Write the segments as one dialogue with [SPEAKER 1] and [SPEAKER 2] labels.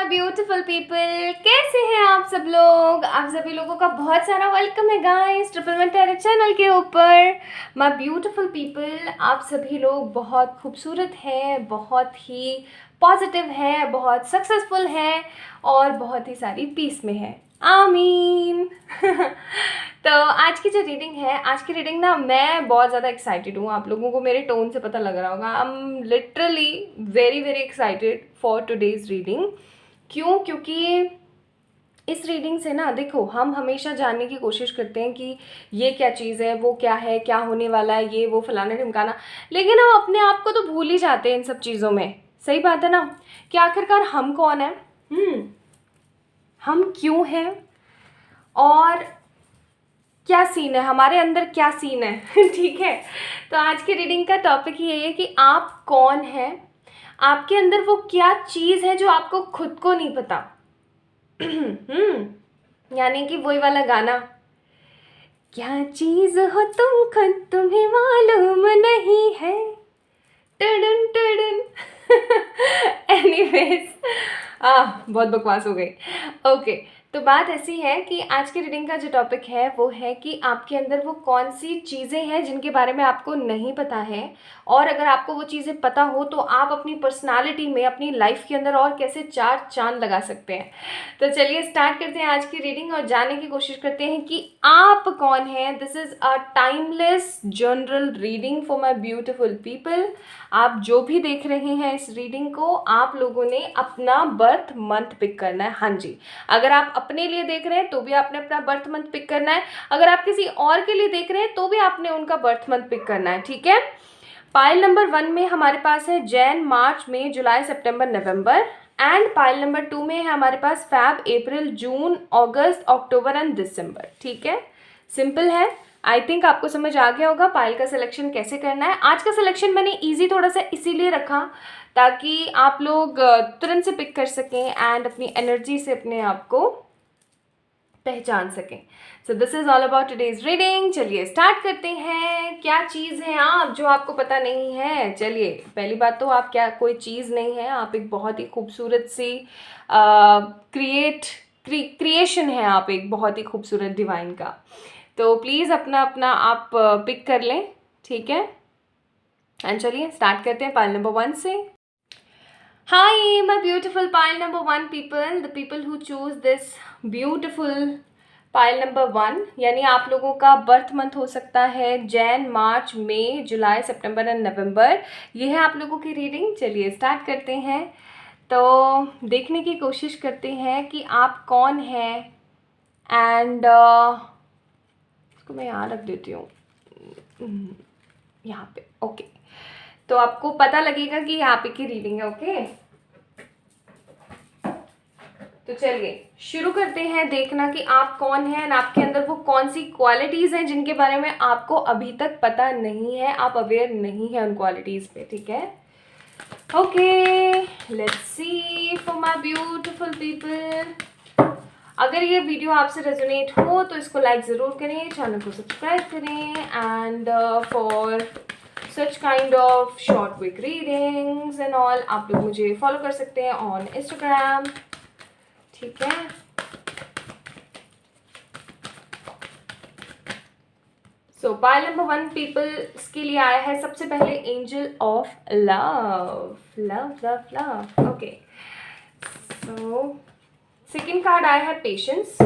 [SPEAKER 1] Beautiful people, कैसे हैं आप सब लोग। आप सभी लोगों का बहुत सारा वेलकम है गाइस ट्रिपल वन चैनल के ऊपर। माय ब्यूटीफुल पीपल, आप सभी लोग बहुत खूबसूरत हैं, बहुत ही पॉजिटिव है, बहुत सक्सेसफुल है और बहुत ही सारी पीस में है। आमीन। तो आज की जो रीडिंग है, आज की रीडिंग ना मैं बहुत ज़्यादा एक्साइटेड हूँ। आप लोगों को मेरे टोन से पता लग रहा होगा। I am literally very very excited for today's reading. क्यों? क्योंकि इस रीडिंग से ना देखो, हम हमेशा जानने की कोशिश करते हैं कि ये क्या चीज़ है, वो क्या है, क्या होने वाला है, ये वो फलाना ढिमकाना, लेकिन हम अपने आप को तो भूल ही जाते हैं इन सब चीज़ों में। सही बात है ना कि आखिरकार हम कौन है, हम क्यों हैं और क्या सीन है, हमारे अंदर क्या सीन है। ठीक है, तो आज की रीडिंग का टॉपिक ये है कि आप कौन हैं, आपके अंदर वो क्या चीज़ है जो आपको खुद को नहीं पता। यानी कि वही वाला गाना, क्या चीज़ हो तुम खुद तुम्हें मालूम नहीं है। टडन टडन। एनीवेज, बहुत बकवास हो गई। ओके, तो बात ऐसी है कि आज की रीडिंग का जो टॉपिक है वो है कि आपके अंदर वो कौन सी चीज़ें हैं जिनके बारे में आपको नहीं पता है, और अगर आपको वो चीज़ें पता हो तो आप अपनी पर्सनालिटी में, अपनी लाइफ के अंदर और कैसे चार चांद लगा सकते हैं। तो चलिए स्टार्ट करते हैं आज की रीडिंग और जानने की कोशिश करते हैं कि आप कौन हैं। This is a timeless general reading for my beautiful people. आप जो भी देख रहे हैं इस रीडिंग को, आप लोगों ने अपना बर्थ मंथ पिक करना है। हाँ जी, अगर आप अपने लिए देख रहे हैं तो भी आपने अपना बर्थ मंथ पिक करना है, अगर आप किसी और के लिए देख रहे हैं तो भी आपने उनका बर्थ मंथ पिक करना है। ठीक है, पाइल नंबर 1 में हमारे पास है जैन, मार्च, मई, जुलाई, सितंबर, नवंबर। एंड पाइल नंबर 2 में है हमारे पास fab, April, June, August, October and दिसंबर। ठीक है, सिंपल है। आई थिंक आपको समझ आ गया होगा पाइल का सिलेक्शन कैसे करना है। आज का सिलेक्शन मैंने इजी थोड़ा सा इसीलिए रखा ताकि आप लोग तुरंत से पिक कर सकें एंड अपनी एनर्जी से अपने आप को पहचान सकें। So this is all about today's reading. चलिए स्टार्ट करते हैं। क्या चीज़ है आप जो आपको पता नहीं है? चलिए, पहली बात तो आप क्या कोई चीज़ नहीं है, आप एक बहुत ही खूबसूरत सी क्रिएशन है, आप एक बहुत ही खूबसूरत डिवाइन का। तो प्लीज़ अपना अपना आप पिक कर लें। ठीक है, एंड चलिए स्टार्ट करते हैं पाइल नंबर 1 से। Hi, my beautiful pile number 1 people, the people who choose this beautiful pile number 1, यानी आप लोगों का बर्थ मंथ हो सकता है जैन, मार्च, मई, जुलाई, सितंबर एंड नवंबर। ये है आप लोगों की रीडिंग। चलिए स्टार्ट करते हैं। तो देखने की कोशिश करते हैं कि आप कौन हैं एंड इसको मैं यहाँ रख देती हूँ, यहाँ पे। ओके, तो आपको पता लगेगा कि यहाँ पे की रीडिंग है। ओके, तो चलिए शुरू करते हैं देखना कि आप कौन हैं और आपके अंदर वो कौन सी क्वालिटीज़ हैं जिनके बारे में आपको अभी तक पता नहीं है, आप अवेयर नहीं है उन क्वालिटीज़ पे। ठीक है, okay, let's see for my beautiful people. अगर ये वीडियो आपसे रेजोनेट हो तो इसको लाइक ज़रूर करें, चैनल को सब्सक्राइब करें and for such kind of short quick readings and all आप लोग मुझे फॉलो कर सकते हैं ऑन इंस्टाग्राम। ठीक है, सो पाइल नंबर 1 पीपल के लिए आया है सबसे पहले angel of love. Love love love. Okay, so second card आया है पेशेंस।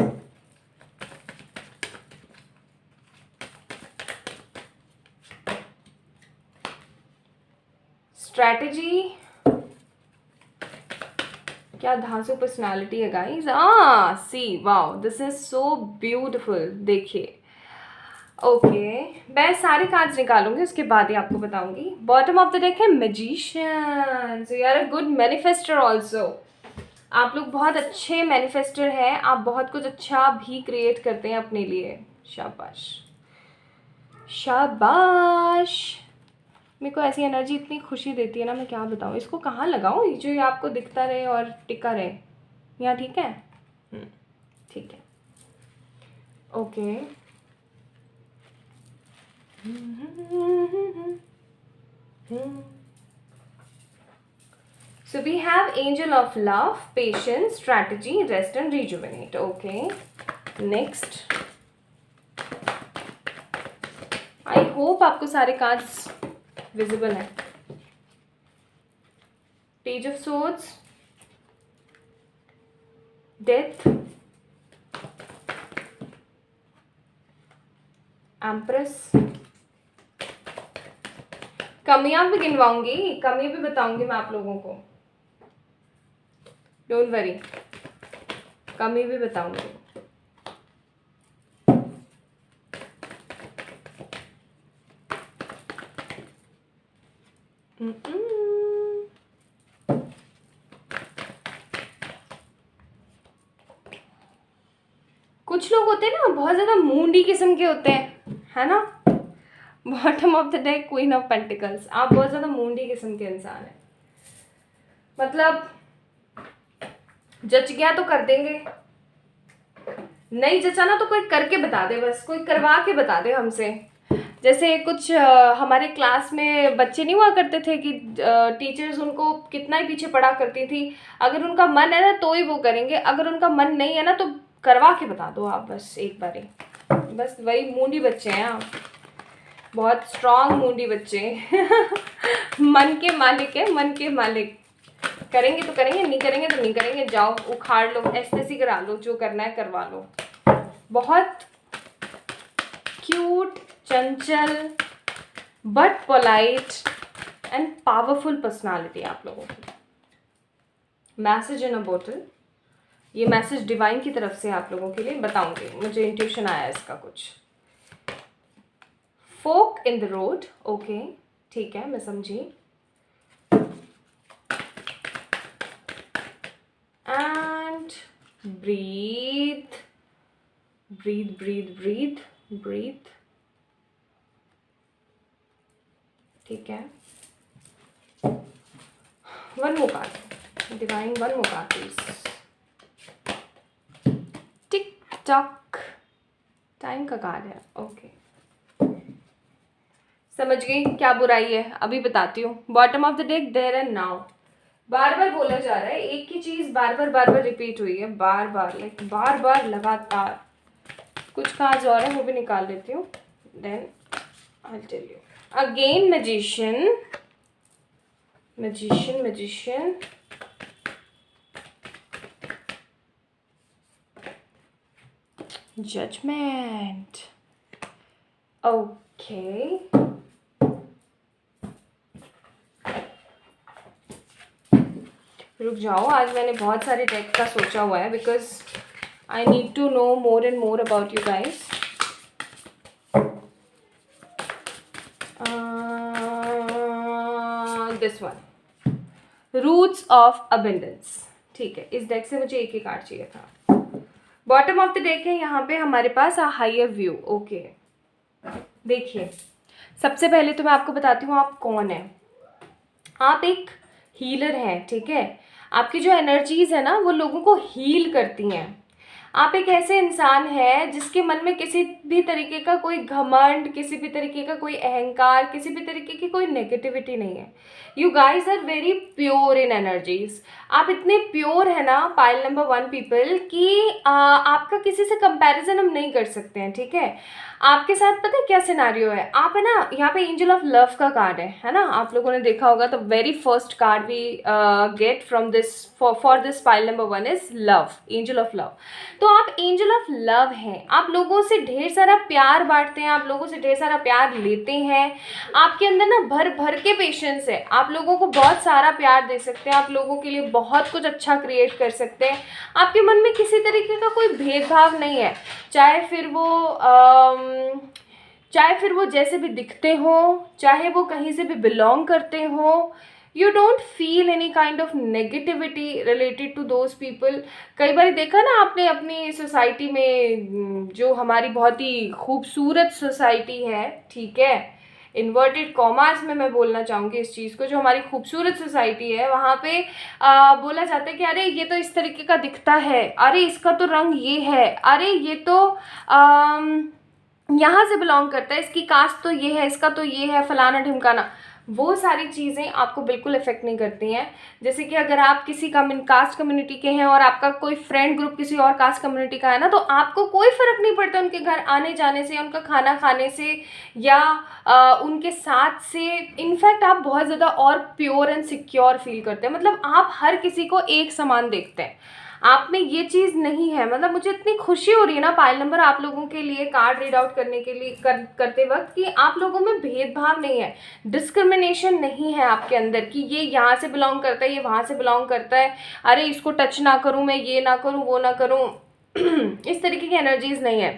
[SPEAKER 1] स्ट्रैटेजी, क्या धांसू पर्सनालिटी है guys. See, wow, this is so beautiful. देखिए, ओके, मैं सारे कार्ड्स निकालूंगी उसके बाद ही आपको बताऊंगी। बॉटम ऑफ द डेक है magician. So you are a good manifester also. आप लोग बहुत अच्छे मैनिफेस्टर हैं, आप बहुत कुछ अच्छा भी क्रिएट करते हैं अपने लिए। शाबाश शाबाश। मेरे को ऐसी एनर्जी इतनी खुशी देती है ना, मैं क्या बताऊँ। इसको कहाँ लगाऊँ जो ये आपको दिखता रहे और टिका रहे। यहाँ ठीक है, ठीक है, okay. So we have angel of love, patience, strategy, rest and rejuvenate. Okay. Next. I hope आपको सारे cards visible हैं. Page of Swords, Death, Empress. कमियां भी गिनवाऊंगी, कमी भी बताऊंगी मैं आप लोगों को. डोंट वरी, कमी भी बताऊंगी. कुछ लोग होते हैं ना बहुत ज़्यादा मूंडी किस्म के होते हैं, है ना. Bottom of the deck queen of pentacles. आप बहुत ज़्यादा मूंडी किस्म के इंसान हैं. मतलब जच गया तो कर देंगे, नहीं जचा ना तो कोई करके बता दे, बस कोई करवा के बता दे हमसे. जैसे कुछ हमारे क्लास में बच्चे नहीं हुआ करते थे कि टीचर्स उनको कितना ही पीछे पढ़ा करती थी. अगर उनका मन है ना तो ही वो करेंगे, अगर उनका मन नहीं है ना तो करवा के बता दो आप बस एक बार ही. बस वही मूंडी बच्चे हैं आप, बहुत स्ट्रांग मूंडी बच्चे. मन के मालिक है, मन के मालिक. करेंगे तो करेंगे, नहीं करेंगे तो नहीं करेंगे. जाओ उखाड़ लो, एस्थेसी करा लो, जो करना है करवा लो. बहुत cute, Chanchal but polite and powerful personality आप लोगों की. मैसेज इन अ बोतल. ये मैसेज डिवाइन की तरफ से आप लोगों के लिए बताऊंगी, मुझे इंट्यूशन आया इसका कुछ. Fork in the road. Okay ठीक है, मैं समझी. And breathe breathe breathe breathe breathe. ठीक है. One more card divine, one more card please. TikTok time का कार्ड है. ओके समझ गई क्या बुराई है, अभी बताती हूँ. Bottom of the deck there and now. बार बार बोला जा रहा है, एक ही चीज बार बार रिपीट हुई है, बार बार लगातार. कुछ कार्ड्स और है वो भी निकाल लेती हूँ, then I will tell you. Again magician magician magician. Judgement. Okay रुक जाओ, आज मैंने बहुत सारे डेक का सोचा हुआ है because I need to know more and more about you guys. This one, roots of abundance. ठीक है, इस डेक से मुझे एक ही कार्ड चाहिए था. बॉटम ऑफ द डेक है यहाँ पे हमारे पास अ हायर व्यू. ओके देखिए, सबसे पहले तो मैं आपको बताती हूँ आप कौन है. आप एक हीलर हैं. ठीक है, आपकी जो एनर्जीज है ना वो लोगों को हील करती हैं. आप एक ऐसे इंसान हैं जिसके मन में किसी भी तरीके का कोई घमंड, किसी भी तरीके का कोई अहंकार, किसी भी तरीके की कोई नेगेटिविटी नहीं है. You guys are very pure in energies. आप इतने प्योर है ना पाइल नंबर 1 पीपल कि आपका किसी से कंपैरिजन हम नहीं कर सकते हैं. ठीक है, आपके साथ पता है क्या सिनारियो है. आप है ना, यहाँ पे एंजल ऑफ लव का कार्ड है ना. आप लोगों ने देखा होगा तो very first card we get from this for this pile number 1 is love, angel of love. तो आप एंजल ऑफ लव हैं. आप लोगों से ढेर सारा प्यार बांटते हैं, आप लोगों से ढेर सारा प्यार लेते हैं. आपके अंदर ना भर भर के पेशेंस है. आप लोगों को बहुत सारा प्यार दे सकते हैं, आप लोगों के लिए बहुत कुछ अच्छा क्रिएट कर सकते हैं. आपके मन में किसी तरीके का कोई भेदभाव नहीं है, चाहे फिर वो जैसे भी दिखते हो, चाहे वो कहीं से भी बिलोंग करते हो. You don't feel any kind of negativity related to those people. कई बार देखा ना आपने अपनी सोसाइटी में, जो हमारी बहुत ही खूबसूरत सोसाइटी है, ठीक है, इन्वर्टेड कॉमर्स में मैं बोलना चाहूँगी इस चीज़ को, जो हमारी खूबसूरत सोसाइटी है वहाँ पे बोला जाता है कि अरे ये तो इस तरीके का दिखता है, अरे इसका तो रंग ये है, अरे ये तो यहाँ से बिलोंग करता है, इसकी कास्ट तो ये है, इसका तो ये है, फलाना ढिमकाना. वो सारी चीज़ें आपको बिल्कुल इफ़ेक्ट नहीं करती हैं। जैसे कि अगर आप किसी कास्ट कम्युनिटी के हैं और आपका कोई फ्रेंड ग्रुप किसी और कास्ट कम्युनिटी का है ना, तो आपको कोई फ़र्क नहीं पड़ता उनके घर आने जाने से, उनका खाना खाने से या उनके साथ से। इनफैक्ट आप बहुत ज़्यादा और प्योर एंड सिक्योर फील करते हैं, मतलब आप हर किसी को एक समान देखते हैं। आप में ये चीज़ नहीं है। मतलब मुझे इतनी खुशी हो रही है ना पायल नंबर आप लोगों के लिए कार्ड रीड आउट करने के लिए करते वक्त, कि आप लोगों में भेदभाव नहीं है, डिस्क्रिमिनेशन नहीं है आपके अंदर कि ये यहाँ से बिलोंग करता है, ये वहाँ से बिलोंग करता है, अरे इसको टच ना करूँ, मैं ये ना करूँ, वो ना करूँ। इस तरीके की एनर्जीज नहीं है।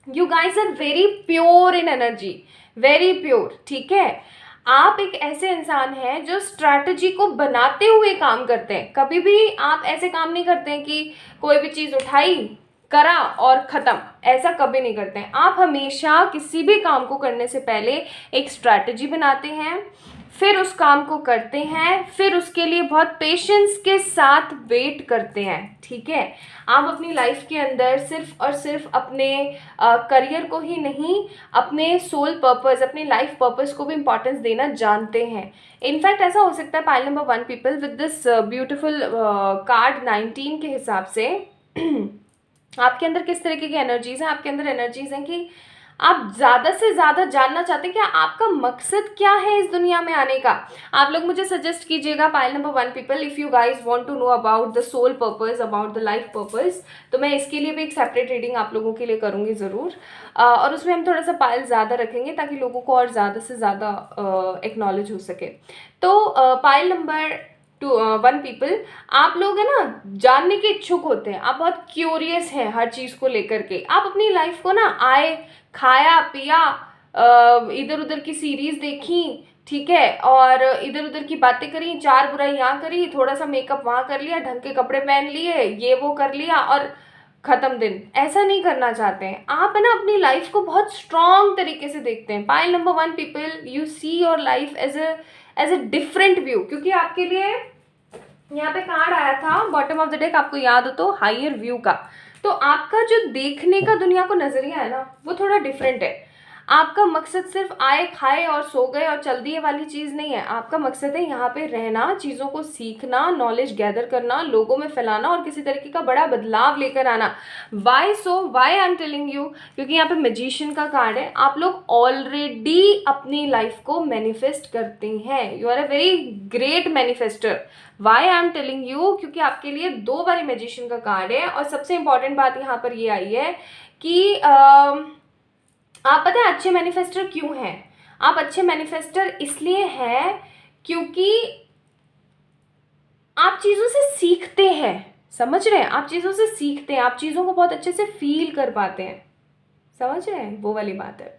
[SPEAKER 1] You guys are very pure in energy, very pure, ठीक है। आप एक ऐसे इंसान हैं जो स्ट्रैटेजी को बनाते हुए काम करते हैं। कभी भी आप ऐसे काम नहीं करते हैं कि कोई भी चीज़ उठाई, करा और ख़त्म, ऐसा कभी नहीं करते हैं। आप हमेशा किसी भी काम को करने से पहले एक स्ट्रैटेजी बनाते हैं, फिर उस काम को करते हैं, फिर उसके लिए बहुत पेशेंस के साथ वेट करते हैं, ठीक है। आप अपनी लाइफ के अंदर सिर्फ और सिर्फ अपने करियर को ही नहीं, अपने सोल पर्पस, अपने लाइफ पर्पस को भी इम्पोर्टेंस देना जानते हैं। इनफैक्ट ऐसा हो सकता है pile number 1 people with this beautiful card 19 के हिसाब से आपके अंदर किस तरीके की एनर्जीज हैं। आपके अंदर एनर्जीज हैं कि आप ज़्यादा से ज़्यादा जानना चाहते हैं कि आपका मकसद क्या है इस दुनिया में आने का। आप लोग मुझे सजेस्ट कीजिएगा pile number 1 people, if you guys want to know about the soul purpose, about the life purpose, तो मैं इसके लिए भी एक सेपरेट रीडिंग आप लोगों के लिए करूँगी ज़रूर। और उसमें हम थोड़ा सा पाइल ज़्यादा रखेंगे ताकि लोगों को और ज़्यादा से ज़्यादा एक्नॉलेज हो सके। तो पाइल नंबर 1 पीपल, आप लोग है ना जानने के इच्छुक होते हैं, आप बहुत क्यूरियस हैं हर चीज़ को लेकर के। आप अपनी लाइफ को ना आए, खाया पिया, इधर उधर की सीरीज देखी, ठीक है, और इधर उधर की बातें करी, चार बुराई यहाँ करी, थोड़ा सा मेकअप वहाँ कर लिया, ढंग के कपड़े पहन लिए, ये वो कर लिया और ख़त्म दिन। ऐसा नहीं करना चाहते हैं आप, है ना। अपनी लाइफ को बहुत स्ट्रॉन्ग तरीके से देखते हैं। Pile number 1 people, you see your life as a different view, क्योंकि आपके लिए यहाँ पे कार्ड आया था बॉटम ऑफ द डेक, आपको याद हो तो, हायर व्यू का। तो आपका जो देखने का दुनिया को नज़रिया है ना, वो थोड़ा डिफरेंट है। आपका मकसद सिर्फ आए खाए और सो गए और चल दिए वाली चीज़ नहीं है। आपका मकसद है यहाँ पे रहना, चीज़ों को सीखना, नॉलेज गैदर करना, लोगों में फैलाना और किसी तरीके का बड़ा बदलाव लेकर आना। Why I am telling you, क्योंकि यहाँ पे मैजिशियन का कार्ड है। आप लोग ऑलरेडी अपनी लाइफ को मैनिफेस्ट करते हैं। You are a very great manifester. Why I am telling you, क्योंकि आपके लिए 2 बारी मैजिशियन का कार्ड है। और सबसे इंपॉर्टेंट बात यहाँ पर ये आई है कि आप पता है अच्छे मैनिफेस्टर क्यों हैं। आप अच्छे मैनिफेस्टर इसलिए हैं क्योंकि आप चीज़ों से सीखते हैं, समझ रहे हैं, आप चीज़ों से सीखते हैं, आप चीज़ों को बहुत अच्छे से फील कर पाते हैं, समझ रहे हैं, वो वाली बात है।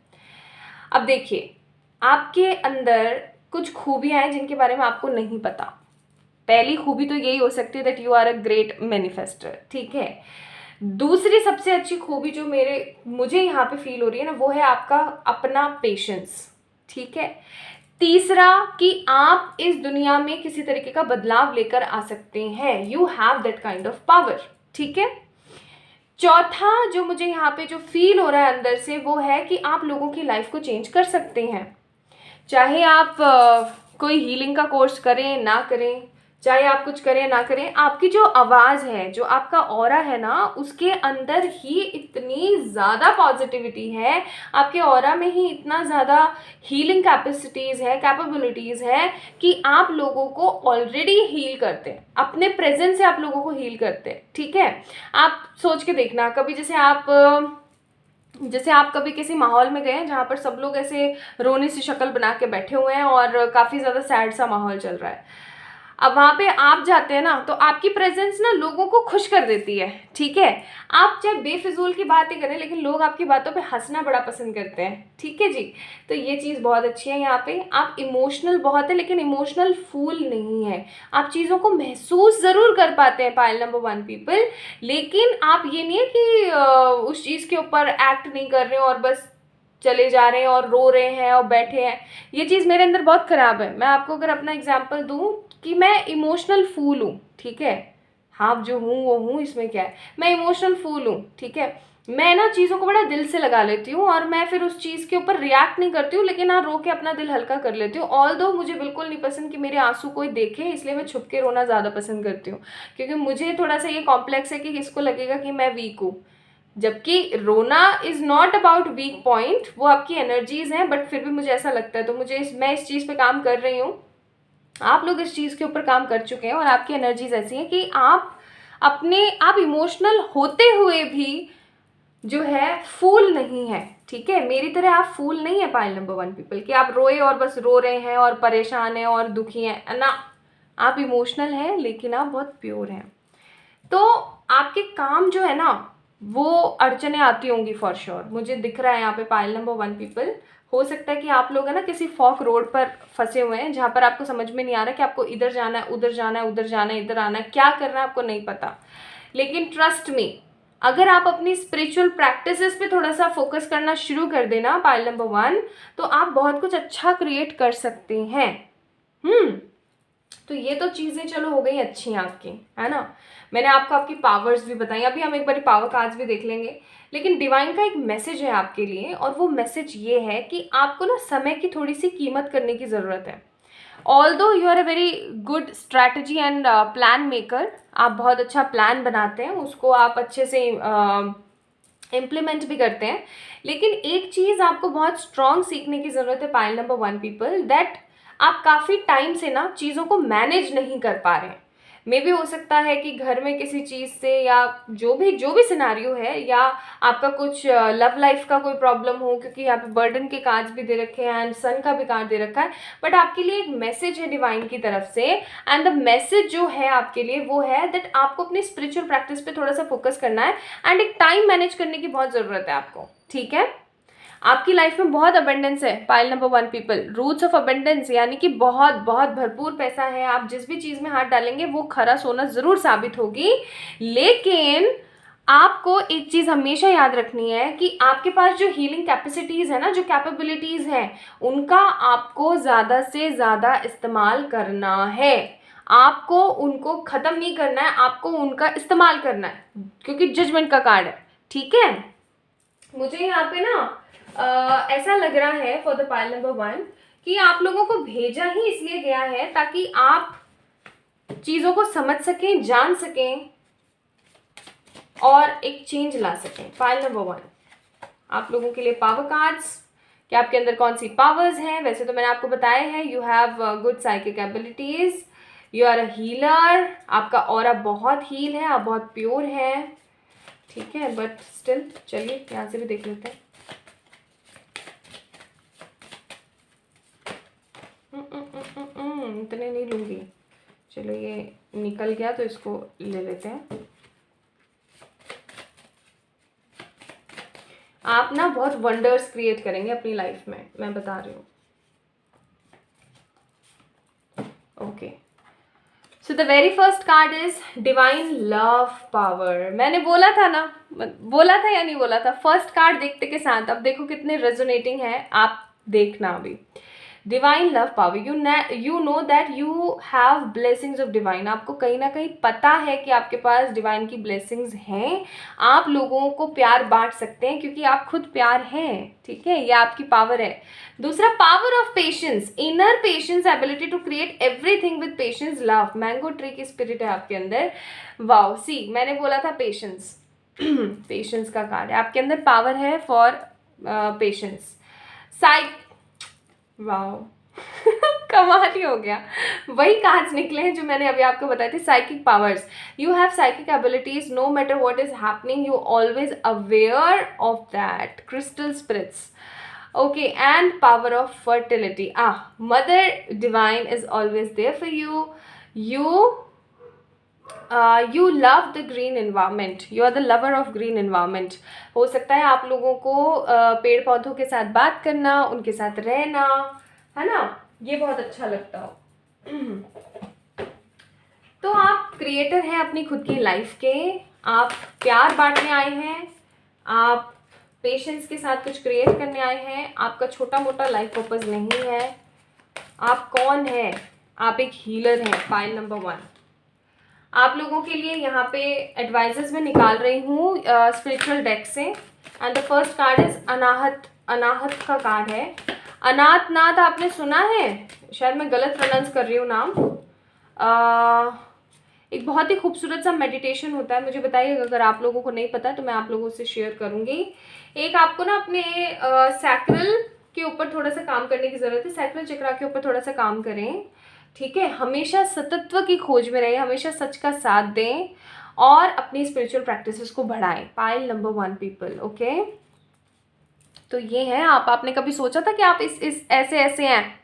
[SPEAKER 1] अब देखिए, आपके अंदर कुछ खूबियाँ हैं जिनके बारे में आपको नहीं पता। पहली खूबी तो यही हो सकती है that you are a great manifester, ठीक है। दूसरी सबसे अच्छी खूबी जो मुझे यहाँ पे फील हो रही है ना, वो है आपका अपना पेशेंस, ठीक है। तीसरा कि आप इस दुनिया में किसी तरीके का बदलाव लेकर आ सकते हैं, you have that kind of power, ठीक है। चौथा जो मुझे यहाँ पे जो फील हो रहा है अंदर से, वो है कि आप लोगों की लाइफ को चेंज कर सकते हैं। चाहे आप कोई हीलिंग का कोर्स करें ना करें, चाहे आप कुछ करें ना करें, आपकी जो आवाज़ है, जो आपका ऑरा है ना, उसके अंदर ही इतनी ज़्यादा पॉजिटिविटी है, आपके ऑरा में ही इतना ज़्यादा हीलिंग कैपेसिटीज़ है, कैपेबिलिटीज़ है कि आप लोगों को ऑलरेडी हील करते हैं, अपने प्रेजेंस से आप लोगों को हील करते हैं, ठीक है। आप सोच के देखना कभी, जैसे आप कभी किसी माहौल में गए जहाँ पर सब लोग ऐसे रोने सी शक्ल बना के बैठे हुए हैं और काफ़ी ज़्यादा सैड सा माहौल चल रहा है। अब वहाँ पे आप जाते हैं ना, तो आपकी प्रेजेंस ना लोगों को खुश कर देती है, ठीक है। आप चाहे बेफिजूल की बातें करें, लेकिन लोग आपकी बातों पे हंसना बड़ा पसंद करते हैं, ठीक है जी। तो ये चीज़ बहुत अच्छी है यहाँ पे। आप इमोशनल बहुत है, लेकिन इमोशनल फूल नहीं है। आप चीज़ों को महसूस ज़रूर कर पाते हैं पाइल नंबर 1 पीपल, लेकिन आप ये नहीं है कि उस चीज़ के ऊपर एक्ट नहीं कर रहे हो और बस चले जा रहे हैं और रो रहे हैं और बैठे हैं। ये चीज़ मेरे अंदर बहुत ख़राब है। मैं आपको अगर अपना एग्जांपल दूं कि मैं इमोशनल फूल हूँ, ठीक है। हाँ, जो हूँ वो हूँ, इसमें क्या है, मैं इमोशनल फूल हूँ, ठीक है। मैं ना चीज़ों को बड़ा दिल से लगा लेती हूँ और मैं फिर उस चीज़ के ऊपर रिएक्ट नहीं करती हूँ, लेकिन हाँ रो के अपना दिल हल्का कर लेती हूँ। ऑल्दो मुझे बिल्कुल नहीं पसंद कि मेरे आंसू कोई देखे, इसलिए मैं छुप के रोना ज़्यादा पसंद करती हूँ, क्योंकि मुझे थोड़ा सा ये कॉम्प्लेक्स है कि किसको लगेगा कि मैं वीक हूँ। जबकि रोना is not about weak point, वो आपकी एनर्जीज हैं, बट फिर भी मुझे ऐसा लगता है। तो मैं इस चीज़ पे काम कर रही हूँ, आप लोग इस चीज़ के ऊपर काम कर चुके हैं और आपकी एनर्जीज ऐसी हैं कि आप इमोशनल होते हुए भी जो है फूल नहीं है। ठीक है, मेरी तरह आप फूल नहीं है पाइल नंबर 1 पीपल कि आप रोए और बस रो रहे हैं और परेशान हैं और दुखी हैं ना। आप इमोशनल हैं, लेकिन आप बहुत प्योर हैं। तो आपके काम जो है ना, वो अड़चने आती होंगी फॉर श्योर, मुझे दिख रहा है यहाँ पे पाइल नंबर 1 पीपल। हो सकता है कि आप लोग है ना किसी फॉक रोड पर फंसे हुए हैं, जहाँ पर आपको समझ में नहीं आ रहा कि आपको इधर जाना है, उधर जाना है, उधर जाना है, इधर आना है, क्या करना है आपको नहीं पता। लेकिन ट्रस्ट मी, अगर आप अपनी स्पिरिचुअल प्रैक्टिसेस पे थोड़ा सा फोकस करना शुरू कर देना पाइल नंबर 1, तो आप बहुत कुछ अच्छा क्रिएट कर सकते हैं। तो ये तो चीज़ें चलो हो गई अच्छी आपकी, है ना। मैंने आपको आपकी पावर्स भी बताई, अभी हम एक बार पावर कार्ड्स भी देख लेंगे। लेकिन डिवाइन का एक मैसेज है आपके लिए, और वो मैसेज ये है कि आपको ना समय की थोड़ी सी कीमत करने की ज़रूरत है। Although you are a very good strategy and plan maker, आप बहुत अच्छा प्लान बनाते हैं, उसको आप अच्छे से इम्प्लीमेंट भी करते हैं। लेकिन एक चीज़ आपको बहुत स्ट्रॉन्ग सीखने की ज़रूरत है पाइल नंबर 1 पीपल, दैट आप काफ़ी टाइम से ना चीज़ों को मैनेज नहीं कर पा रहे हैं। मे भी हो सकता है कि घर में किसी चीज़ से, या जो भी सिनारियो है, या आपका कुछ लव लाइफ का कोई प्रॉब्लम हो, क्योंकि यहाँ पे बर्डन के कार्ड्स भी दे रखे हैं एंड सन का भी कार्ड दे रखा है। बट आपके लिए एक मैसेज है डिवाइन की तरफ से, एंड द मैसेज जो है आपके लिए वो है दैट आपको अपनी स्पिरिचुअल प्रैक्टिस पे थोड़ा सा फोकस करना है, एंड एक टाइम मैनेज करने की बहुत ज़रूरत है आपको। ठीक है, आपकी लाइफ में बहुत अबेंडेंस है pile number 1 people, roots of abundance, यानी कि बहुत बहुत भरपूर पैसा है। आप जिस भी चीज़ में हाथ डालेंगे वो खरा सोना ज़रूर साबित होगी। लेकिन आपको एक चीज़ हमेशा याद रखनी है कि आपके पास जो हीलिंग कैपेसिटीज़ है ना, जो कैपेबिलिटीज़ हैं, उनका आपको ज़्यादा से ज़्यादा इस्तेमाल करना है। आपको उनको ख़त्म नहीं करना है, आपको उनका इस्तेमाल करना है, क्योंकि जजमेंट का कार्ड है। ठीक है, मुझे यहाँ पे ना ऐसा लग रहा है फॉर द पाइल नंबर 1 कि आप लोगों को भेजा ही इसलिए गया है ताकि आप चीज़ों को समझ सकें, जान सकें और एक चेंज ला सकें। पाइल नंबर 1 आप लोगों के लिए पावर कार्ड्स, कि आपके अंदर कौन सी पावर्स हैं। वैसे तो मैंने आपको बताया है, you have good psychic abilities, you are a healer, आपका ऑरा बहुत हील है, आप बहुत प्योर हैं। ठीक है, बट स्टिल चलिए यहाँ से भी देख लेते हैं। इतने नहीं लूँगी, चलो ये निकल गया तो इसको ले लेते हैं। आप ना बहुत वंडर्स क्रिएट करेंगे अपनी लाइफ में, मैं बता रही हूँ। Okay, so the very first card is divine love power. मैंने बोला था ना, बोला था या नहीं बोला था, फर्स्ट कार्ड देखते के साथ अब देखो कितने रेजोनेटिंग है, आप देखना अभी। Divine love power, you know that you have blessings of divine. आपको कहीं ना कहीं पता है कि आपके पास डिवाइन की ब्लेसिंग्स हैं, आप लोगों को प्यार बांट सकते हैं क्योंकि आप खुद प्यार हैं। ठीक है, ये आपकी पावर है। दूसरा, power of patience, inner patience, ability to create everything with patience, love, mango tree की स्पिरिट है आपके अंदर। वाओ, सी मैंने बोला था पेशेंस पेशेंस का कार्ड है आपके अंदर, पावर है फॉर पेशेंस। वाओ कमाल ही हो गया, वही कार्ड्स निकले हैं जो मैंने अभी आपको बताए थे। Psychic powers, you have psychic abilities, no matter what is happening you always aware of that, crystal spirits. Okay, and power of fertility, mother divine is always there for you. You love the green environment, you are the lover of green environment. हो सकता है आप लोगों को पेड़ पौधों के साथ बात करना, उनके साथ रहना, है ना, ये बहुत अच्छा लगता हो। तो आप क्रिएटर हैं अपनी खुद की लाइफ के, आप प्यार बांटने आए हैं, आप पेशेंस के साथ कुछ क्रिएट करने आए हैं, आपका छोटा मोटा लाइफ पर्पस नहीं है। आप कौन है? आप एक हीलर हैं, पाइल नंबर 1। आप लोगों के लिए यहाँ पे एडवाइजेस में निकाल रही हूँ स्पिरिचुअल डेक से। And the first card is Anahata. Anahata का कार्ड है। अनाथ नाथ आपने सुना है, शायद मैं गलत प्रोनाउंस कर रही हूँ नाम। एक बहुत ही खूबसूरत सा मेडिटेशन होता है, मुझे बताइए अगर आप लोगों को नहीं पता तो मैं आप लोगों से शेयर करूँगी। एक आपको ना अपने सैक्रल के ऊपर थोड़ा सा काम करने की ज़रूरत है, सैक्रल चक्रा के ऊपर थोड़ा सा काम करें, ठीक है। हमेशा सतत्व की खोज में रहिए, हमेशा सच का साथ दें और अपनी स्पिरिचुअल प्रैक्टिसेस को बढ़ाएं। Pile number 1 people, okay. तो ये है, आपने कभी सोचा था कि आप इस ऐसे ऐसे हैं?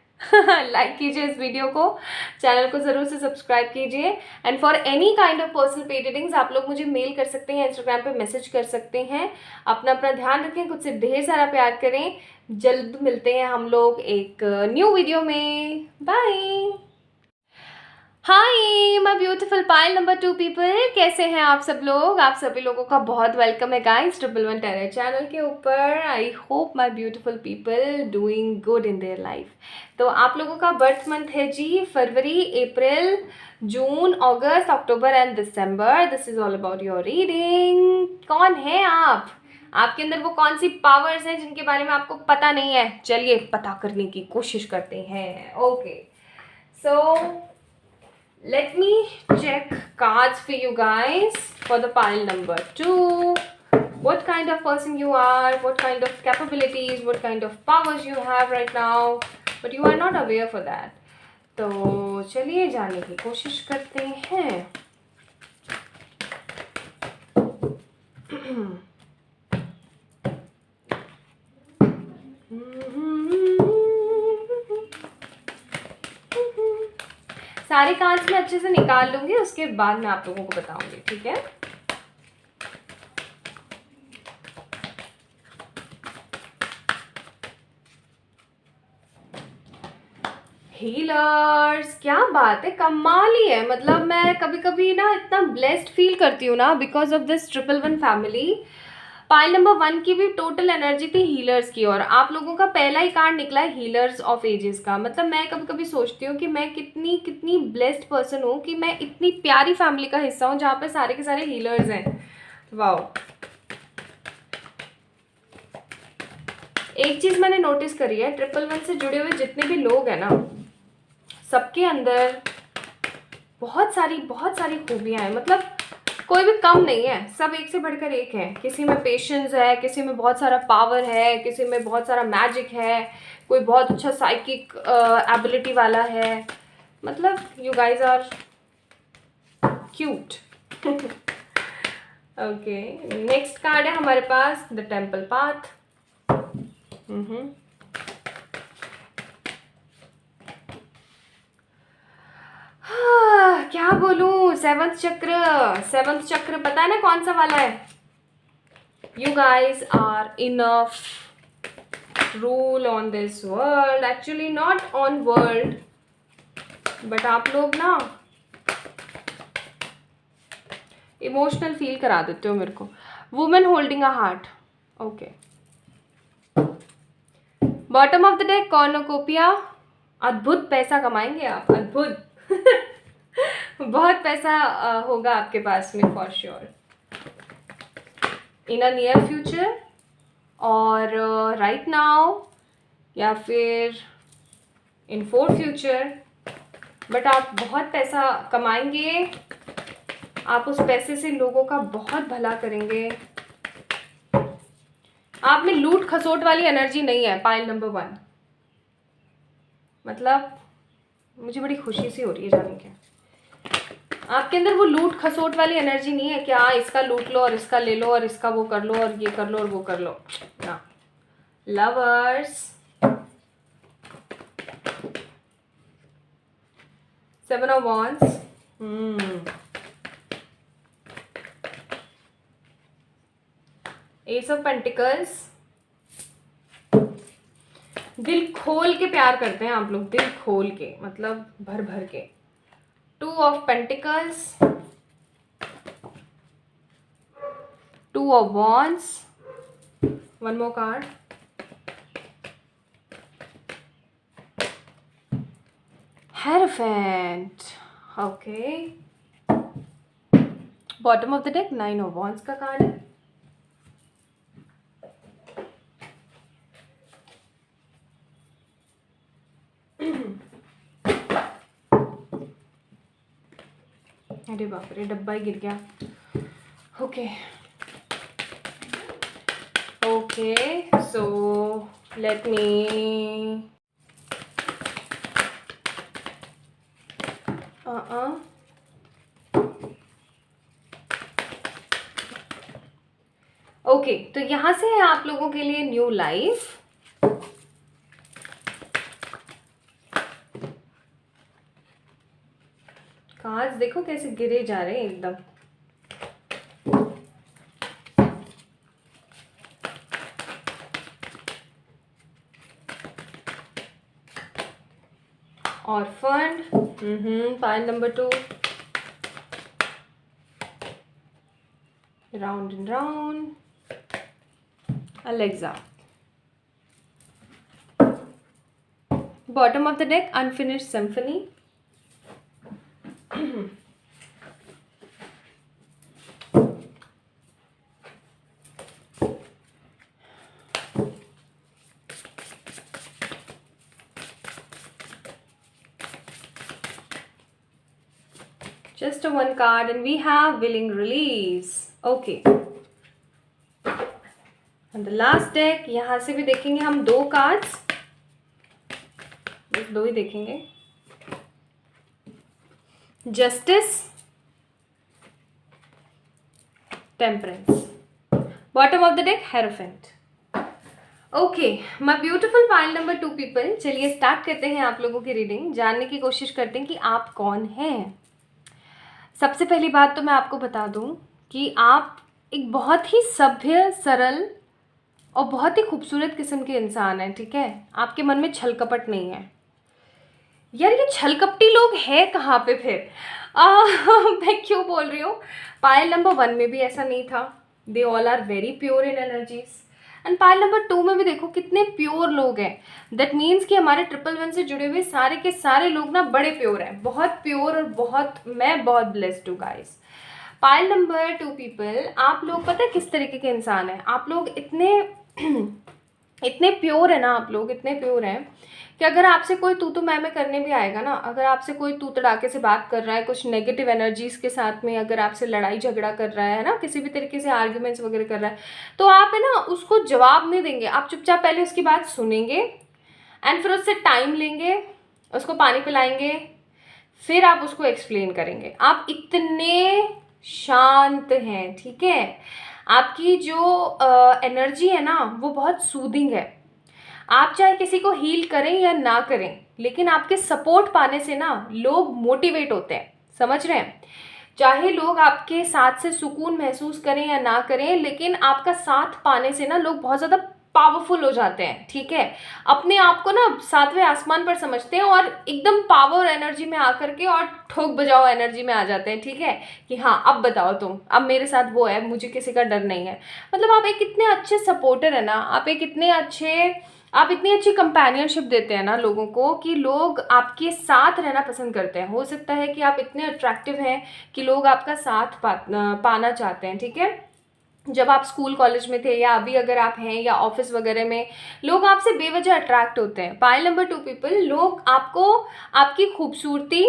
[SPEAKER 1] लाइक कीजिए इस वीडियो को, चैनल को ज़रूर से सब्सक्राइब कीजिए। And for any kind of personal paid readings आप लोग मुझे मेल कर सकते हैं, इंस्टाग्राम पे मैसेज कर सकते हैं। अपना ध्यान रखें, खुद से ढेर सारा प्यार करें। जल्द मिलते हैं हम लोग एक न्यू वीडियो में। Bye. Hi my beautiful pile number 2 people, कैसे हैं आप सब लोग? आप सभी लोगों का बहुत वेलकम है गाइस 111 टैरो चैनल के ऊपर। I hope my beautiful people doing good in there life. तो आप लोगों का बर्थ मंथ है जी February, April, June, August, October and December. This is all about your reading. कौन है आप? आपके अंदर वो कौन सी पावर्स हैं जिनके बारे में आपको पता नहीं है? चलिए पता करने की कोशिश करते हैं। Okay, so let me check cards for you guys for the pile number 2. What kind of person you are, what kind of capabilities, what kind of powers you have right now, but you are not aware for that. तो चलिए जानने की कोशिश करते हैं। सारे cards मैं अच्छे से निकाल लूंगी, उसके बाद मैं आप लोगों को बताऊंगी, ठीक है। हीलर्स, क्या बात है, कमाल ही है। मतलब मैं कभी कभी ना इतना ब्लेस्ड फील करती हूँ ना because of this 111 family. Pile number 1 की भी टोटल एनर्जी थी हीलर्स की, और आप लोगों का पहला ही कार्ड निकला है हीलर्स ऑफ एजेस का। मतलब मैं कभी कभी सोचती हूँ कि मैं कितनी कितनी ब्लेस्ड पर्सन हूँ कि मैं इतनी प्यारी फैमिली का हिस्सा हूँ जहाँ पे सारे के सारे हीलर्स हैं। वाओ। एक चीज़ मैंने नोटिस करी है, 111 से जुड़े हुए जितने भी लोग हैं ना, सबके अंदर बहुत सारी खूबियाँ हैं। मतलब कोई भी कम नहीं है, सब एक से बढ़कर एक है। किसी में पेशेंस है, किसी में बहुत सारा पावर है, किसी में बहुत सारा मैजिक है, कोई बहुत अच्छा साइकिक एबिलिटी वाला है। मतलब you guys are cute. Okay, next card है हमारे पास द टेम्पल पाथ। क्या बोलूं, सेवंथ चक्र पता है ना कौन सा वाला है? You guys are enough rule on this world, actually not on world, but आप लोग ना इमोशनल फील करा देते हो मेरे को। Women holding a heart, okay. Bottom of the deck कॉर्नोकोपिया। अद्भुत पैसा कमाएंगे आप, अद्भुत। बहुत पैसा होगा आपके पास में for sure, in a near future और राइट नाउ, या फिर इन फोर फ्यूचर। बट आप बहुत पैसा कमाएंगे, आप उस पैसे से लोगों का बहुत भला करेंगे। आप में लूट खसोट वाली एनर्जी नहीं है पाइल नंबर 1। मतलब मुझे बड़ी खुशी सी हो रही है जान के, आपके अंदर वो लूट खसोट वाली एनर्जी नहीं है कि हाँ इसका लूट लो और इसका ले लो और इसका वो कर लो और ये कर लो और वो कर लो ना। Lovers, 7 of Wands, Ace of Pentacles। दिल खोल के प्यार करते हैं आप लोग, दिल खोल के, मतलब भर भर के। 2 of Pentacles, 2 of Wands, one more card, Hierophant, okay। Bottom of the deck 9 of wands का कार्ड है। अरे बाप रे, डब्बा ही गिर गया। Okay okay, so let me okay, तो यहाँ से है आप लोगों के लिए न्यू लाइफ। कार्ड्स देखो कैसे गिरे जा रहे हैं एकदम। और fund, pile number 2, round and round, Alexa. Bottom of the deck unfinished symphony. Just a one card and we have willing release. Okay. And the last deck, यहाँ से भी देखेंगे हम 2 कार्ड्स, बस 2 ही देखेंगे। Justice, temperance. Bottom of the deck hierophant. Okay my beautiful pile number 2 people, चलिए start करते हैं आप लोगों की रीडिंग। जानने की कोशिश करते हैं कि आप कौन हैं। सबसे पहली बात तो मैं आपको बता दूं कि आप एक बहुत ही सभ्य, सरल और बहुत ही खूबसूरत किस्म के इंसान हैं, ठीक है। आपके मन में छल कपट नहीं है। यार ये छल कपटी लोग हैं कहाँ पे फिर? मैं क्यों बोल रही हूँ? पाइल नंबर 1 में भी ऐसा नहीं था। They all are very pure in energies. And pile number 2 में भी देखो कितने प्योर लोग हैं। दैट मीन्स कि हमारे 111 से जुड़े हुए सारे के सारे लोग ना बड़े प्योर हैं, बहुत प्योर, और मैं बहुत ब्लेस्ड हूँ गाइस। पाइल नंबर 2 पीपल, आप लोग पता है किस तरीके के इंसान हैं? आप लोग इतने इतने प्योर है ना, आप लोग इतने प्योर हैं कि अगर आपसे कोई तू मैं करने भी आएगा ना, अगर आपसे कोई तू तड़ाके से बात कर रहा है, कुछ नेगेटिव एनर्जीज के साथ में अगर आपसे लड़ाई झगड़ा कर रहा है ना, किसी भी तरीके से आर्ग्यूमेंट्स वगैरह कर रहा है, तो आप है ना उसको जवाब नहीं देंगे। आप चुपचाप पहले उसकी बात सुनेंगे एंड फिर उससे टाइम लेंगे, उसको पानी पिलाएंगे, फिर आप उसको एक्सप्लेन करेंगे। आप इतने शांत हैं, ठीक है। आपकी जो एनर्जी है ना वो बहुत सूदिंग है। आप चाहे किसी को हील करें या ना करें, लेकिन आपके सपोर्ट पाने से ना लोग मोटिवेट होते हैं, समझ रहे हैं। चाहे लोग आपके साथ से सुकून महसूस करें या ना करें, लेकिन आपका साथ पाने से ना लोग बहुत ज़्यादा पावरफुल हो जाते हैं, ठीक है। अपने आप को ना 7वें आसमान पर समझते हैं और एकदम पावर एनर्जी में आकर के और ठोक बजाओ एनर्जी में आ जाते हैं, ठीक है। कि हाँ अब बताओ तुम, अब मेरे साथ वो है, मुझे किसी का डर नहीं है। मतलब आप एक इतने अच्छे सपोर्टर है ना, आप इतनी अच्छी कंपेनियनशिप देते हैं ना लोगों को कि लोग आपके साथ रहना पसंद करते हैं। हो सकता है कि आप इतने अट्रैक्टिव हैं कि लोग आपका साथ पाना चाहते हैं, ठीक है। जब आप स्कूल कॉलेज में थे या अभी अगर आप हैं या ऑफिस वगैरह में, लोग आपसे बेवजह अट्रैक्ट होते हैं। पाइल नंबर 2 पीपल, लोग आपको आपकी खूबसूरती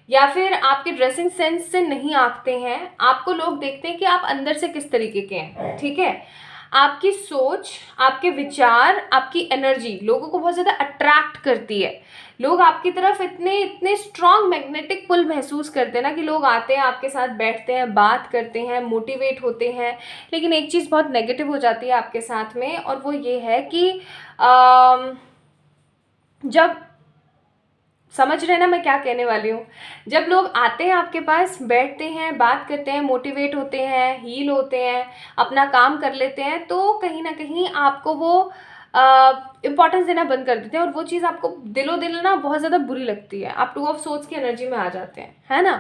[SPEAKER 1] या फिर आपके ड्रेसिंग सेंस से नहीं आंकते हैं। आपको लोग देखते हैं कि आप अंदर से किस तरीके के हैं, ठीक है। आपकी सोच, आपके विचार, आपकी एनर्जी लोगों को बहुत ज़्यादा अट्रैक्ट करती है। लोग आपकी तरफ इतने स्ट्रॉन्ग मैग्नेटिक पुल महसूस करते हैं ना कि लोग आते हैं, आपके साथ बैठते हैं, बात करते हैं, मोटिवेट होते हैं। लेकिन एक चीज़ बहुत नेगेटिव हो जाती है आपके साथ में, और वो ये है कि जब, समझ रहे हैं ना मैं क्या कहने वाली हूँ, जब लोग आते हैं आपके पास, बैठते हैं, बात करते हैं, मोटिवेट होते हैं, हील होते हैं, अपना काम कर लेते हैं, तो कहीं ना कहीं आपको वो इम्पोर्टेंस देना बंद कर देते हैं, और वो चीज़ आपको दिलो दिल ना बहुत ज़्यादा बुरी लगती है। आप 2 ऑफ सोर्स की एनर्जी में आ जाते हैं, है ना।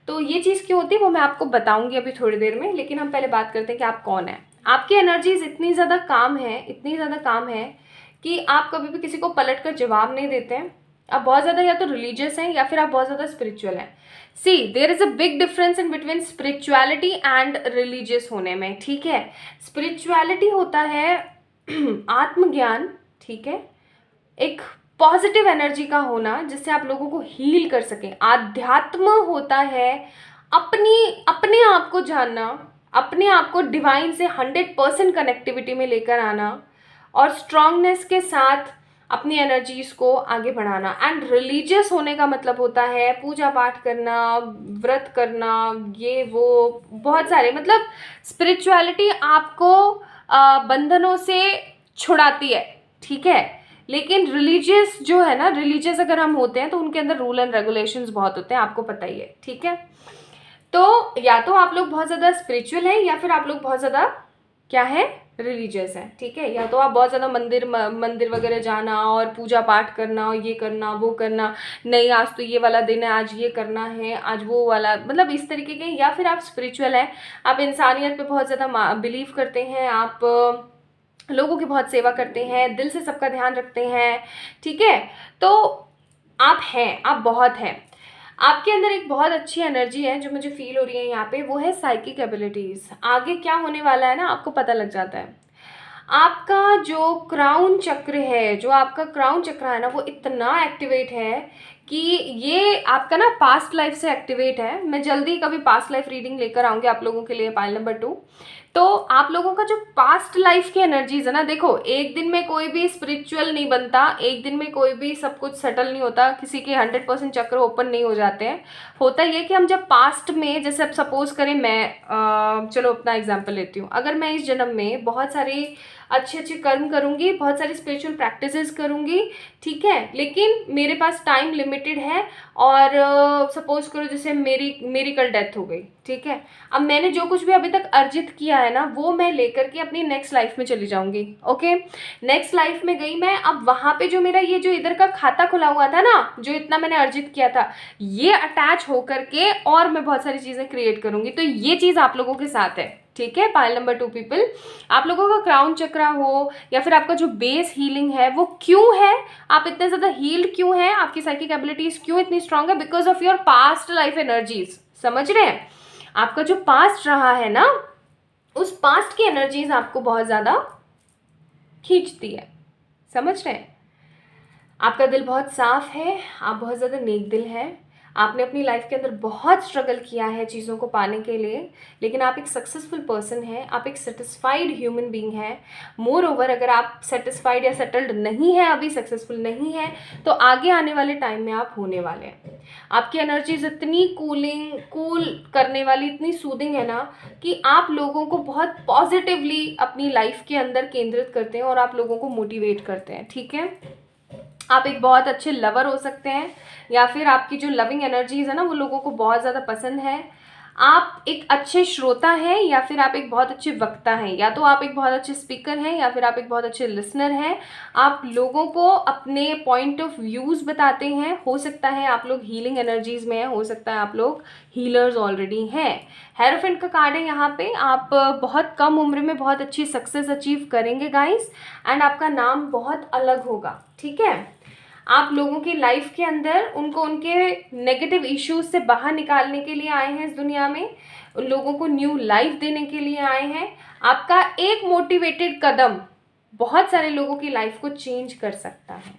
[SPEAKER 1] तो ये चीज़ क्यों होती है वो मैं आपको बताऊंगी अभी थोड़ी देर में, लेकिन हम पहले बात करते हैं कि आप कौन है। आपकी एनर्जीज इतनी ज़्यादा काम है कि आप कभी भी किसी को पलट कर जवाब नहीं देते हैं। आप बहुत ज़्यादा या तो रिलीजियस हैं या फिर आप बहुत ज़्यादा स्पिरिचुअल हैं। See there is a big difference in between spirituality and religious होने में, ठीक है। स्पिरिचुअलिटी होता है आत्मज्ञान, ठीक है, एक पॉजिटिव एनर्जी का होना जिससे आप लोगों को हील कर सकें। आध्यात्म होता है अपने आप को जानना, अपने आप को डिवाइन से 100% कनेक्टिविटी में लेकर आना और स्ट्रांगनेस के साथ अपनी एनर्जीज को आगे बढ़ाना। एंड रिलीजियस होने का मतलब होता है पूजा पाठ करना, व्रत करना, ये वो बहुत सारे, मतलब स्पिरिचुअलिटी आपको बंधनों से छुड़ाती है, ठीक है। लेकिन रिलीजियस जो है ना, रिलीजियस अगर हम होते हैं तो उनके अंदर रूल एंड रेगुलेशंस बहुत होते हैं, आपको पता ही है, ठीक है। तो या तो आप लोग बहुत ज़्यादा स्पिरिचुअल हैं या फिर आप लोग बहुत ज़्यादा क्या है, रिलीजियस हैं, ठीक है। या तो आप बहुत ज़्यादा मंदिर वगैरह जाना और पूजा पाठ करना और ये करना वो करना, नहीं आज तो ये वाला दिन है, आज ये करना है, आज वो वाला, मतलब इस तरीके के। या फिर आप स्पिरिचुअल हैं, आप इंसानियत पे बहुत ज़्यादा बिलीव करते हैं, आप लोगों की बहुत सेवा करते हैं, दिल से सबका ध्यान रखते हैं, ठीक है। तो आप हैं, आप बहुत हैं। आपके अंदर एक बहुत अच्छी एनर्जी है जो मुझे फील हो रही है यहाँ पे, वो है साइकिक एबिलिटीज़। आगे क्या होने वाला है ना, आपको पता लग जाता है। आपका जो क्राउन चक्र है, जो आपका क्राउन चक्र है ना, वो इतना एक्टिवेट है कि ये आपका ना पास्ट लाइफ से एक्टिवेट है। मैं जल्दी कभी पास्ट लाइफ रीडिंग लेकर आऊँगी आप लोगों के लिए, पाइल नंबर 2। तो आप लोगों का जो पास्ट लाइफ की एनर्जीज है ना, देखो एक दिन में कोई भी स्पिरिचुअल नहीं बनता, एक दिन में कोई भी सब कुछ सेटल नहीं होता, किसी के 100% चक्र ओपन नहीं हो जाते हैं। होता ये कि हम जब पास्ट में, जैसे अब सपोज करें मैं चलो अपना एग्जांपल लेती हूँ, अगर मैं इस जन्म में बहुत सारी अच्छे अच्छे कर्म करूँगी, बहुत सारी स्पिरिचुअल प्रैक्टिसेस करूँगी, ठीक है, लेकिन मेरे पास टाइम लिमिटेड है और सपोज करो जैसे मेरी कल डेथ हो गई, ठीक है। अब मैंने जो कुछ भी अभी तक अर्जित किया है ना, वो मैं लेकर के अपनी नेक्स्ट लाइफ में चली जाऊंगी, ओके। नेक्स्ट लाइफ में गई मैं, अब वहाँ पे जो मेरा ये जो इधर का खाता खुला हुआ था ना, जो इतना मैंने अर्जित किया था, ये अटैच होकर के और मैं बहुत सारी चीज़ें क्रिएट करूँगी। तो ये चीज़ आप लोगों के साथ है, ठीक है। पाइल नंबर 2 पीपल, आप लोगों का क्राउन चक्रा हो या फिर आपका जो बेस हीलिंग है वो क्यों है, आप इतने ज़्यादा हील्ड क्यों हैं, आपकी साइकिक एबिलिटीज़ क्यों इतनी स्ट्रांग है, because of your past life energies. समझ रहे हैं, आपका जो पास्ट रहा है ना, उस पास्ट की एनर्जीज आपको बहुत ज़्यादा खींचती है, समझ रहे हैं। आपका दिल बहुत साफ है, आप बहुत ज़्यादा नेक दिल हैं, आपने अपनी लाइफ के अंदर बहुत स्ट्रगल किया है चीज़ों को पाने के लिए, लेकिन आप एक सक्सेसफुल पर्सन हैं, आप एक सेटिस्फाइड ह्यूमन बीइंग हैं। मोर ओवर, अगर आप सेटिस्फाइड या सेटल्ड नहीं है, अभी सक्सेसफुल नहीं है, तो आगे आने वाले टाइम में आप होने वाले हैं। आपकी एनर्जीज इतनी कूल करने वाली, इतनी सूदिंग है ना, कि आप लोगों को बहुत पॉजिटिवली अपनी लाइफ के अंदर केंद्रित करते हैं और आप लोगों को मोटिवेट करते हैं, ठीक है। आप एक बहुत अच्छे लवर हो सकते हैं, या फिर आपकी जो लविंग एनर्जीज है ना, वो लोगों को बहुत ज़्यादा पसंद है। आप एक अच्छे श्रोता हैं या फिर आप एक बहुत अच्छे वक्ता हैं, या तो आप एक बहुत अच्छे स्पीकर हैं या फिर आप एक बहुत अच्छे लिसनर हैं। आप लोगों को अपने पॉइंट ऑफ व्यूज़ बताते हैं। हो सकता है आप लोग हीलिंग एनर्जीज में हैं, हो सकता है आप लोग हीलर्स ऑलरेडी हैं। हेरोफेंट का कार्ड है यहाँ पे। आप बहुत कम उम्र में बहुत अच्छी सक्सेस अचीव करेंगे गाइस, एंड आपका नाम बहुत अलग होगा, ठीक है। आप लोगों की लाइफ के अंदर उनको उनके नेगेटिव इश्यूज से बाहर निकालने के लिए आए हैं इस दुनिया में, उन लोगों को न्यू लाइफ देने के लिए आए हैं। आपका एक मोटिवेटेड कदम बहुत सारे लोगों की लाइफ को चेंज कर सकता है,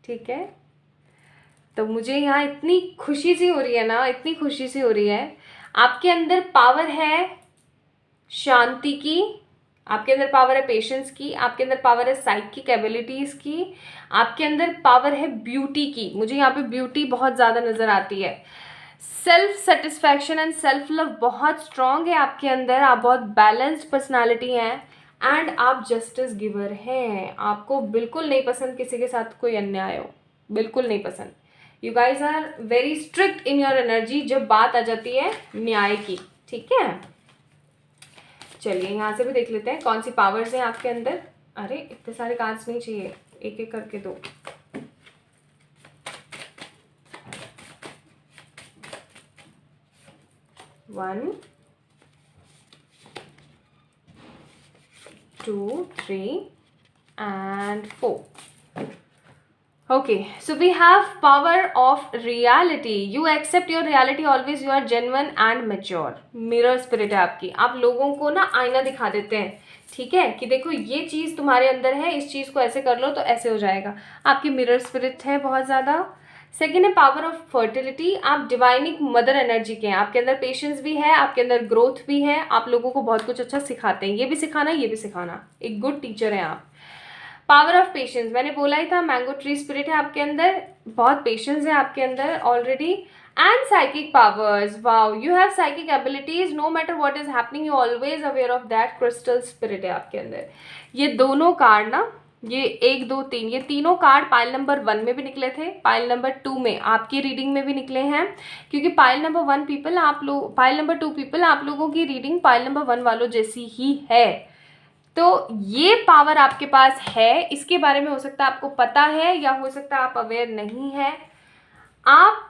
[SPEAKER 1] ठीक है। तो मुझे यहाँ इतनी खुशी सी हो रही है ना, इतनी खुशी सी हो रही है। आपके अंदर पावर है शांति की, आपके अंदर पावर है पेशेंस की, आपके अंदर पावर है साइकिक एबिलिटीज़ की, आपके अंदर पावर है ब्यूटी की। मुझे यहाँ पे ब्यूटी बहुत ज़्यादा नज़र आती है। Self satisfaction and self love बहुत स्ट्रॉन्ग है आपके अंदर। आप बहुत बैलेंस्ड पर्सनालिटी हैं एंड आप जस्टिस गिवर हैं। आपको बिल्कुल नहीं पसंद किसी के साथ कोई अन्याय हो, बिल्कुल नहीं पसंद। You guys are very strict in your energy जब बात आ जाती है न्याय की, ठीक है। चलिए यहाँ से भी देख लेते हैं कौन सी पावर्स हैं आपके अंदर। अरे इतने सारे कार्ड्स नहीं चाहिए, एक एक करके दो। One, two, three and four. Okay, so we have power of reality. You accept your reality always. You are genuine and mature. Mirror spirit है आपकी. आप लोगों को ना आईना दिखा देते हैं, ठीक है, कि देखो ये चीज़ तुम्हारे अंदर है, इस चीज़ को ऐसे कर लो तो ऐसे हो जाएगा. आपकी मिरर स्पिरिट है बहुत ज़्यादा. सेकेंड है पावर ऑफ फर्टिलिटी. आप डिवाइनिक मदर एनर्जी के हैं. आपके अंदर पेशेंस भी है, आपके अंदर ग्रोथ भी है. आप लोगों को बहुत कुछ अच्छा सिखाते हैं. ये भी सिखाना, ये भी सिखाना. एक गुड टीचर हैं आप. पावर ऑफ पेशेंस, मैंने बोला ही था, मैंगो ट्री स्पिरिट है आपके अंदर. बहुत पेशेंस है आपके अंदर already. And psychic powers. Wow, you have psychic abilities. No matter what is happening, you always aware of that. Crystal spirit है आपके अंदर. ये दोनों कार्ड ना, ये 1 2 3, ये तीनों कार्ड पाइल नंबर 1 में भी निकले थे, पाइल नंबर 2 में आपकी रीडिंग में भी निकले हैं. क्योंकि पाइल नंबर 1 पीपल आप लोग, पाइल नंबर 2 पीपल आप लोगों की रीडिंग पाइल नंबर 1 वालों जैसी ही है. तो ये पावर आपके पास है. इसके बारे में हो सकता है आपको पता है, या हो सकता है आप अवेयर नहीं है. आप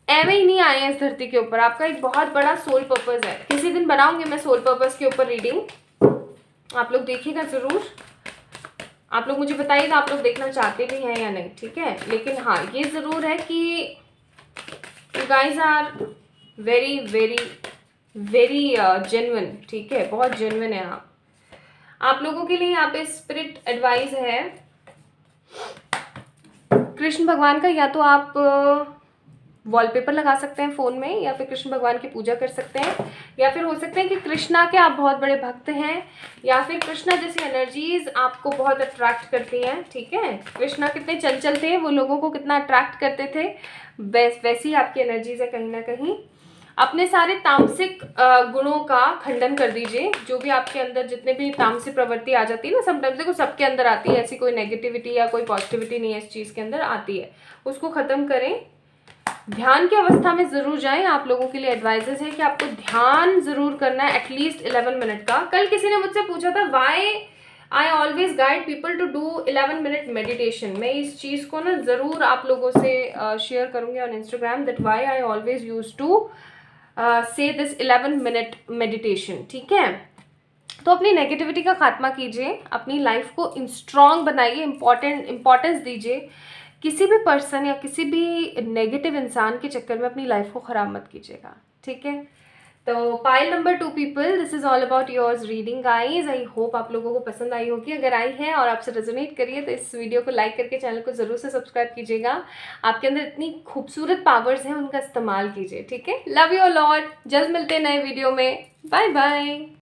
[SPEAKER 1] एवं ही नहीं आए हैं इस धरती के ऊपर. आपका एक बहुत बड़ा सोल पर्पस है. किसी दिन बनाऊंगी मैं सोल पर्पस के ऊपर रीडिंग, आप लोग देखिएगा ज़रूर. आप लोग मुझे बताइएगा आप लोग देखना चाहते भी हैं या नहीं, ठीक है. लेकिन हाँ, ये ज़रूर है कि you guys are very very very genuine, ठीक है, बहुत जेन्युइन है आप. आप लोगों के लिए यहाँ पे स्पिरिट एडवाइस है कृष्ण भगवान का. या तो आप वॉलपेपर लगा सकते हैं फ़ोन में, या फिर कृष्ण भगवान की पूजा कर सकते हैं, या फिर हो सकते हैं कि कृष्णा के आप बहुत बड़े भक्त हैं, या फिर कृष्णा जैसी एनर्जीज आपको बहुत अट्रैक्ट करती हैं, ठीक है. कृष्णा कितने चंचल थे, वो लोगों को कितना अट्रैक्ट करते थे, वैसी आपकी एनर्जीज है कहीं ना कहीं. अपने सारे तामसिक गुणों का खंडन कर दीजिए. जो भी आपके अंदर जितने भी तामसिक प्रवृत्ति आ जाती है ना, समटाइम्स देखो सबके अंदर आती है, ऐसी कोई नेगेटिविटी या कोई पॉजिटिविटी नहीं है इस चीज़ के अंदर, आती है. उसको ख़त्म करें. ध्यान की अवस्था में ज़रूर जाएं. आप लोगों के लिए एडवाइजेस है कि आपको ध्यान ज़रूर करना है एटलीस्ट 11 मिनट का. कल किसी ने मुझसे पूछा था why I always guide people to do 11 minute meditation. मैं इस चीज़ को ना ज़रूर आप लोगों से शेयर करूँगी on Instagram, that why I always use to say this 11 minute meditation, ठीक है. तो अपनी नेगेटिविटी का खात्मा कीजिए, अपनी लाइफ को स्ट्रॉन्ग बनाइए, इम्पोर्टेंस दीजिए. किसी भी पर्सन या किसी भी नेगेटिव इंसान के चक्कर में अपनी लाइफ को ख़राब मत कीजिएगा, ठीक है. तो pile number 2 people, this is all about yours reading guys. I hope आप लोगों को पसंद आई होगी. अगर आई है और आपसे रेजोनेट करिए तो इस वीडियो को लाइक करके चैनल को ज़रूर से सब्सक्राइब कीजिएगा. आपके अंदर इतनी खूबसूरत पावर्स हैं, उनका इस्तेमाल कीजिए, ठीक है. Love you lot. जल्द मिलते हैं नए वीडियो में. Bye bye.